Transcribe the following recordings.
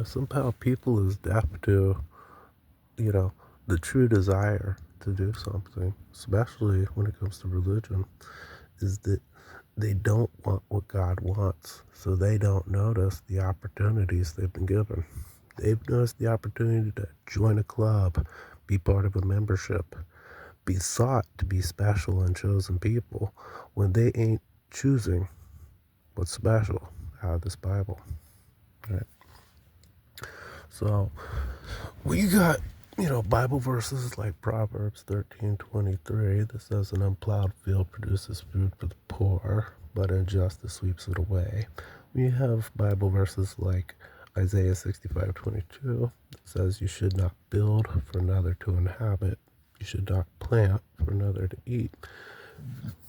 Somehow people is deaf to, you know, the true desire to do something, especially when it comes to religion, is that they don't want what God wants, so they don't notice the opportunities they've been given. They've noticed the opportunity to join a club, be part of a membership, be sought to be special and chosen people when they ain't choosing what's special out of this Bible. Right? So we got, Bible verses like Proverbs 13:23 that says an unplowed field produces food for the poor, but injustice sweeps it away. We have Bible verses like Isaiah 65:22 that says you should not build for another to inhabit. You should not plant for another to eat.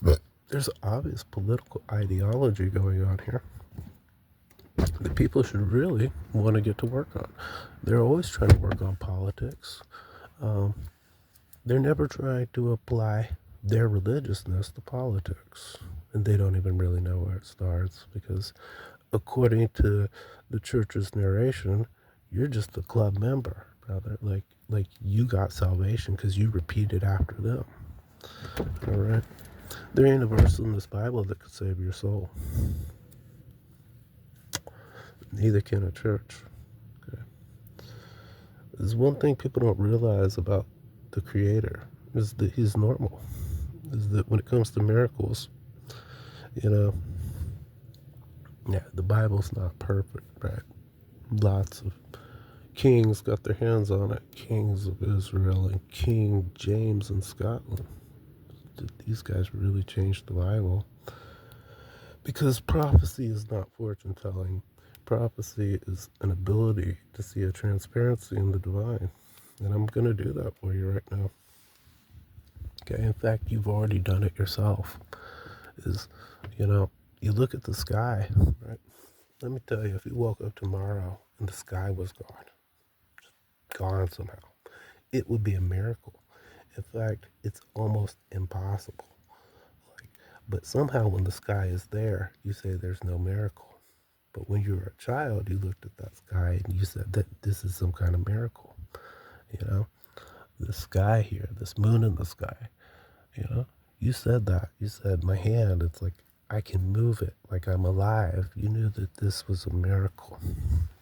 But there's obvious political ideology going on here that people should really want to get to work on. They're always trying to work on politics. Um, they're never trying to apply their religiousness to politics. And they don't even really know where it starts because, according to the church's narration, you're just a club member, brother. Like you got salvation because you repeated after them. All right. There ain't a verse in this Bible that could save your soul. Neither can a church. Okay. There's one thing people don't realize about the Creator is that He's normal. Is that when it comes to miracles, you know, yeah, the Bible's not perfect, right? Lots of kings got their hands on it, kings of Israel and King James in Scotland. These guys really changed the Bible because prophecy is not fortune telling. Prophecy is an ability to see a transparency in the divine. And I'm going to do that for you right now. Okay, in fact, you've already done it yourself. Is, you look at the sky, right? Let me tell you, if you woke up tomorrow and the sky was gone somehow, it would be a miracle. In fact, it's almost impossible. Like, but somehow when the sky is there, you say there's no miracle. But when you were a child, you looked at that sky and you said that this is some kind of miracle. You know, the sky here, this moon in the sky, you know, you said that. You said, my hand, it's like I can move it like I'm alive. You knew that this was a miracle.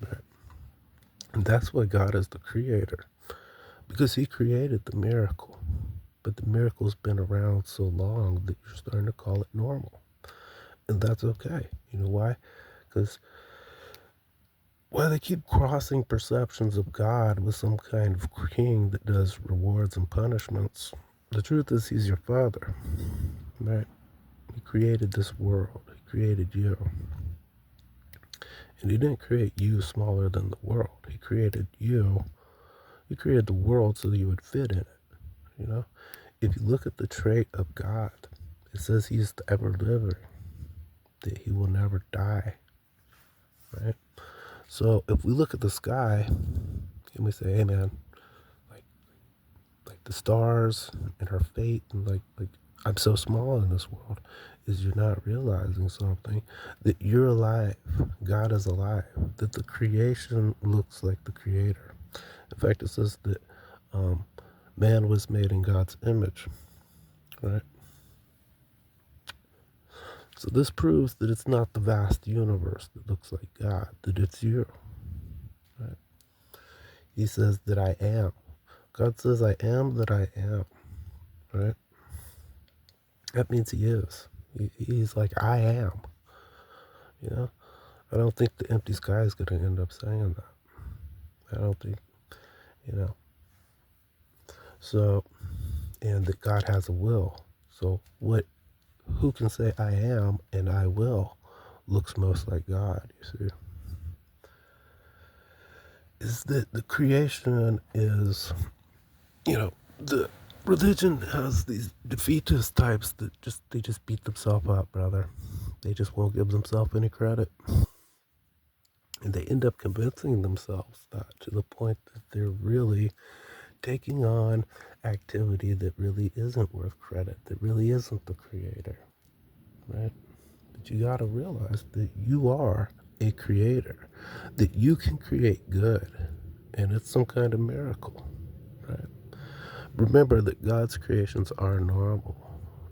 Right? And that's why God is the creator, because He created the miracle. But the miracle's been around so long that you're starting to call it normal. And that's okay. You know why? Because why they keep crossing perceptions of God with some kind of king that does rewards and punishments. The truth is, He's your father, right? He created this world. He created you. And He didn't create you smaller than the world. He created you. He created the world so that you would fit in it. You know? If you look at the trait of God, it says He's the ever living, that He will never die. Right? So if we look at the sky and we say, hey man, like like the stars and her fate and like I'm so small in this world, is you're not realizing something, that you're alive, God is alive, that the creation looks like the creator. In fact, it says that man was made in God's image, right? So this proves that it's not the vast universe that looks like God, that it's you, right? He says that I am. God says I am that I am, right? That means He is. He's like, I am, you know? I don't think the empty sky is going to end up saying that. I don't think, you know. So, and that God has a will. So who can say I am and I will looks most like God, you see? Is that the creation is, the religion has these defeatist types that they just beat themselves up, brother. They just won't give themselves any credit. And they end up convincing themselves that, to the point that they're really taking on activity that really isn't worth credit, that really isn't the creator, right? But you got to realize that you are a creator, that you can create good, and it's some kind of miracle, right? Remember that God's creations are normal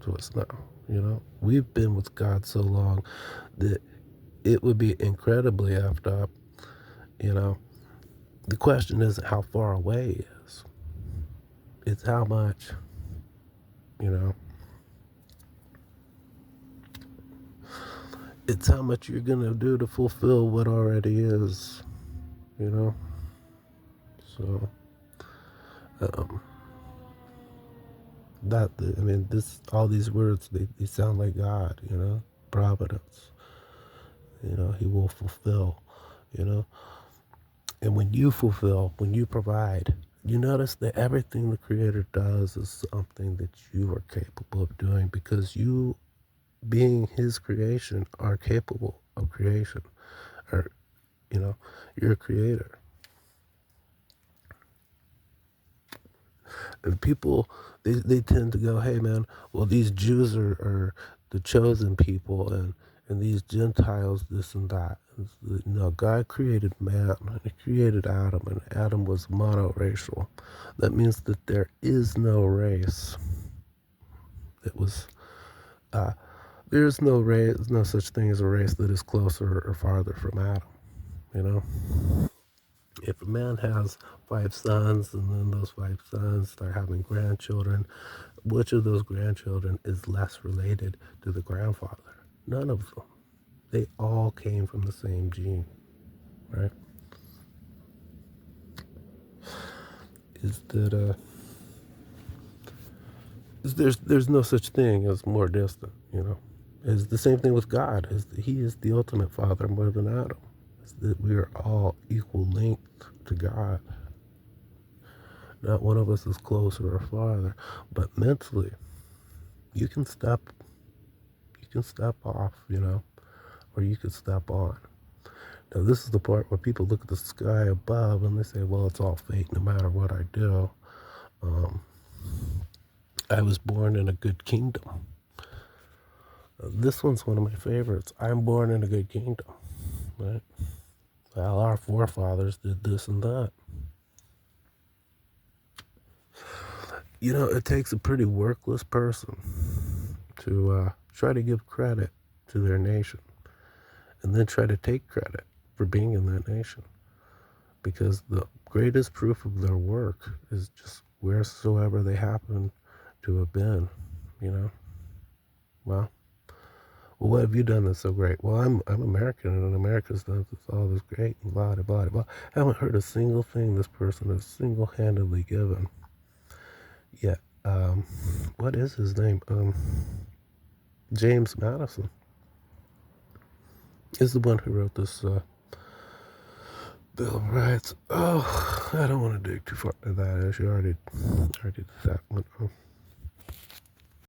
to us now. We've been with God so long that it would be incredibly effed up. You know, the question isn't how far away he is, it's how much, you know, it's how much you're going to do to fulfill what already is, you know. So, um, all these words, they sound like God, providence, he will fulfill, you know. And when you fulfill, when you provide, you notice that everything the Creator does is something that you are capable of doing because you, being His creation, are capable of creation. Or, you're a creator. And people, they tend to go, hey man, well, these Jews are the chosen people, and these Gentiles, this and that. No, God created man, and He created Adam, and Adam was monoracial. That means that there is no race that was, there's no race, no such thing as a race that is closer or farther from Adam, you know? If a man has 5 sons and then those 5 sons start having grandchildren, which of those grandchildren is less related to the grandfather? None of them. They all came from the same gene, right? Is that there's no such thing as more distant, It's the same thing with God. He is the ultimate father more than Adam. It's that we are all equal length to God. Not one of us is closer or farther, but mentally, you can step off, or you can step on. Now, this is the part where people look at the sky above and they say, well, it's all fate no matter what I do. I was born in a good kingdom. This one's one of my favorites. I'm born in a good kingdom, right? Well, our forefathers did this and that. It takes a pretty workless person to try to give credit to their nation and then try to take credit for being in that nation. Because the greatest proof of their work is just wheresoever they happen to have been, Well, what have you done that's so great? Well, I'm American, and America's done all this great, and blah, blah, blah, blah. I haven't heard a single thing this person has single-handedly given yet. What is his name? James Madison is the one who wrote this Bill of Rights. Oh, I don't want to dig too far into that issue. I already did that one.